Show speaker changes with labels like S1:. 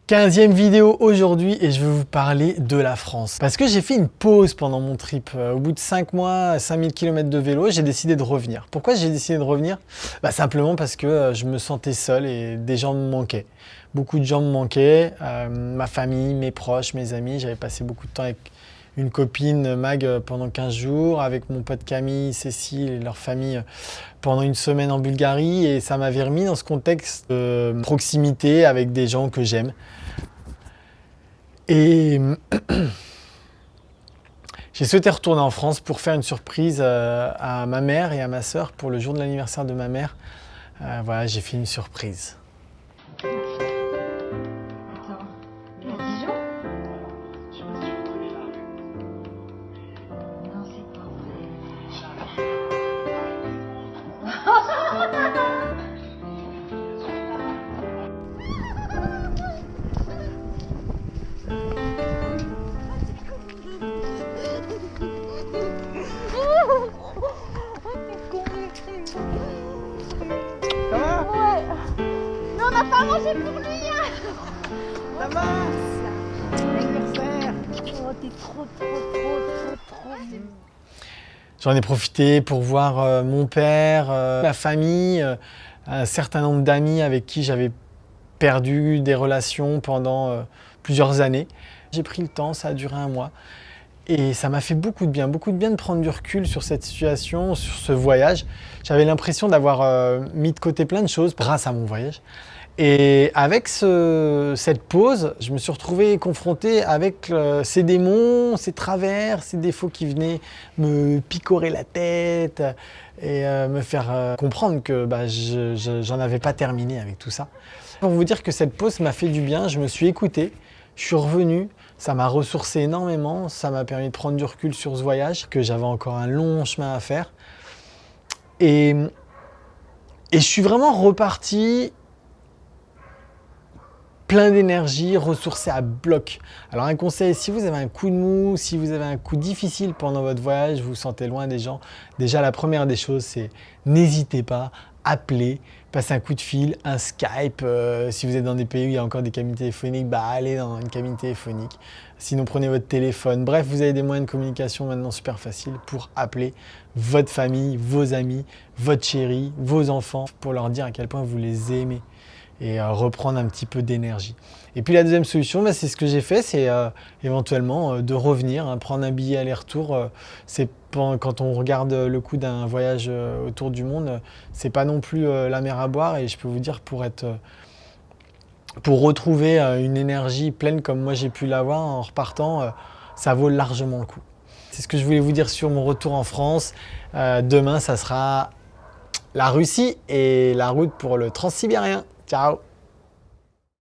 S1: 15e vidéo aujourd'hui et je vais vous parler de la France. Parce que j'ai fait une pause pendant mon trip. Au bout de 5 mois, 5000 km de vélo, j'ai décidé de revenir. Pourquoi j'ai décidé de revenir? Simplement parce que je me sentais seul et des gens me manquaient. Beaucoup de gens me manquaient, ma famille, mes proches, mes amis. J'avais passé beaucoup de temps avec une copine, Mag, pendant 15 jours, avec mon pote Camille, Cécile et leur famille pendant une semaine en Bulgarie et ça m'avait remis dans ce contexte de proximité avec des gens que j'aime. Et j'ai souhaité retourner en France pour faire une surprise à ma mère et à ma sœur pour le jour de l'anniversaire de ma mère. Voilà, j'ai fait une surprise.
S2: Attends, il y a 10 jours? Non, c'est pas vrai.
S3: Ça va?
S2: Ouais. Mais on n'a pas mangé pour lui.
S3: Ça va? Anniversaire!
S2: Oh, t'es trop.
S1: J'en ai profité pour voir mon père, ma famille, un certain nombre d'amis avec qui j'avais perdu des relations pendant plusieurs années. J'ai pris le temps, ça a duré un mois. Et ça m'a fait beaucoup de bien de prendre du recul sur cette situation, sur ce voyage. J'avais l'impression d'avoir mis de côté plein de choses grâce à mon voyage. Et avec cette pause, je me suis retrouvé confronté avec ces démons, ces travers, ces défauts qui venaient me picorer la tête et me faire comprendre que j'en avais pas terminé avec tout ça. Pour vous dire que cette pause m'a fait du bien, je me suis écouté, je suis revenu, ça m'a ressourcé énormément, ça m'a permis de prendre du recul sur ce voyage, que j'avais encore un long chemin à faire. Et je suis vraiment reparti plein d'énergie, ressourcé à bloc. Alors un conseil, si vous avez un coup de mou, si vous avez un coup difficile pendant votre voyage, vous vous sentez loin des gens, déjà la première des choses, c'est n'hésitez pas, appelez, passez un coup de fil, un Skype. Si vous êtes dans des pays où il y a encore des cabines téléphoniques, allez dans une cabine téléphonique. Sinon, prenez votre téléphone. Bref, vous avez des moyens de communication maintenant super faciles pour appeler votre famille, vos amis, votre chérie, vos enfants, pour leur dire à quel point vous les aimez et reprendre un petit peu d'énergie. Et puis la deuxième solution, c'est ce que j'ai fait, c'est éventuellement de revenir, prendre un billet aller-retour. Quand on regarde le coût d'un voyage autour du monde, c'est pas non plus la mer à boire et je peux vous dire pour retrouver une énergie pleine comme moi j'ai pu l'avoir en repartant, ça vaut largement le coup. C'est ce que je voulais vous dire sur mon retour en France. Demain, ça sera la Russie et la route pour le Transsibérien. Ciao!